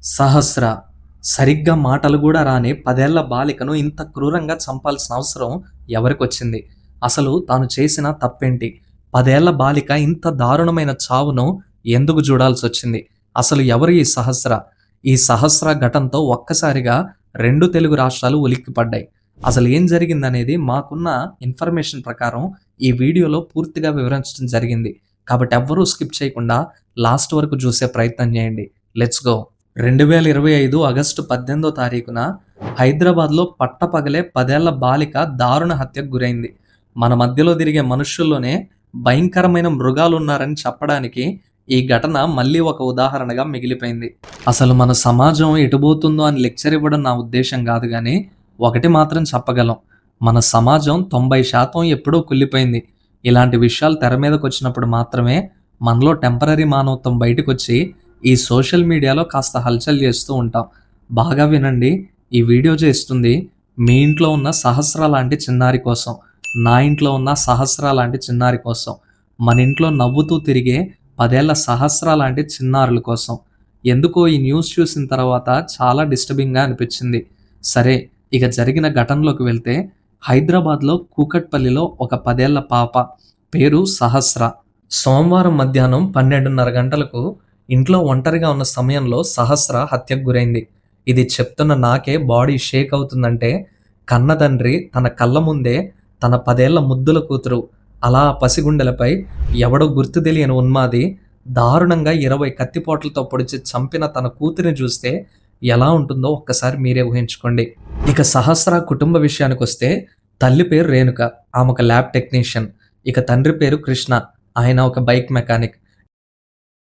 సహస్ర సరిగ్గా మాటలు కూడా రాని 10 ఏళ్ల బాలికను ఇంత క్రూరంగా చంపాల్సిన అవసరం ఎవరికొచ్చింది? అసలు తాను చేసిన తప్పేంటి? 10 ఏళ్ల బాలిక ఇంత దారుణమైన చావును ఎందుకు చూడాల్సొచ్చింది? అసలు ఎవరు ఈ సహస్ర? ఈ సహస్ర ఘటనతో ఒక్కసారిగా 2 తెలుగు రాష్ట్రాలు ఉలిక్కిపడ్డాయి. అసలు ఏం జరిగిందనేది మాకున్న ఇన్ఫర్మేషన్ ప్రకారం ఈ వీడియోలో పూర్తిగా వివరించడం జరిగింది. కాబట్టి ఎవ్వరూ స్కిప్ చేయకుండా లాస్ట్ వరకు చూసే ప్రయత్నం చేయండి. Let's go. 2025 ఆగస్టు 18వ తారీఖున హైదరాబాద్లో పట్టపగలే 10 ఏళ్ల బాలిక దారుణ హత్యకు గురైంది. మన మధ్యలో తిరిగే మనుషుల్లోనే భయంకరమైన మృగాలున్నారని చెప్పడానికి ఈ ఘటన మళ్ళీ ఒక ఉదాహరణగా మిగిలిపోయింది. అసలు మన సమాజం ఎటుపోతుందో అని లెక్చర్ ఇవ్వడం నా ఉద్దేశం కాదు, కానీ ఒకటి మాత్రం చెప్పగలం, మన సమాజం 90% ఎప్పుడో కుళ్ళిపోయింది. ఇలాంటి విషయాలు తెర మీదకి వచ్చినప్పుడు మాత్రమే మనలో టెంపరరీ మానవత్వం బయటకు వచ్చి ఈ సోషల్ మీడియాలో కాస్త హల్చల్ చేస్తూ ఉంటాం. బాగా వినండి, ఈ వీడియో చేస్తుంది మీ ఇంట్లో ఉన్న సహస్ర లాంటి చిన్నారి కోసం, నా ఇంట్లో ఉన్న సహస్ర లాంటి చిన్నారి కోసం, మన ఇంట్లో నవ్వుతూ తిరిగే 10 ఏళ్ల సహస్ర లాంటి చిన్నారుల కోసం. ఎందుకో ఈ న్యూస్ చూసిన తర్వాత చాలా డిస్టర్బింగ్గా అనిపించింది. సరే, ఇక జరిగిన ఘటనలోకి వెళ్తే, హైదరాబాద్లో కూకట్పల్లిలో ఒక 10 ఏళ్ల పాప పేరు సహస్ర సోమవారం మధ్యాహ్నం 12:30 గంటలకు ఇంట్లో ఒంటరిగా ఉన్న సమయంలో సహస్ర హత్యకు గురైంది. ఇది చెప్తున్న నాకే బాడీ షేక్ అవుతుందంటే, కన్న తండ్రి తన కళ్ళ ముందే తన 10 ఏళ్ల ముద్దుల కూతురు అలా పసిగుండెలపై ఎవడో గుర్తు తెలియని ఉన్మాది దారుణంగా 20 కత్తిపోట్లతో పొడిచి చంపిన తన కూతురిని చూస్తే ఎలా ఉంటుందో ఒక్కసారి మీరే ఊహించుకోండి. ఇక సహస్ర కుటుంబ విషయానికి వస్తే, తల్లి పేరు రేణుక, ఆమె ఒక ల్యాబ్ టెక్నీషియన్. ఇక తండ్రి పేరు కృష్ణ, ఆయన ఒక బైక్ మెకానిక్.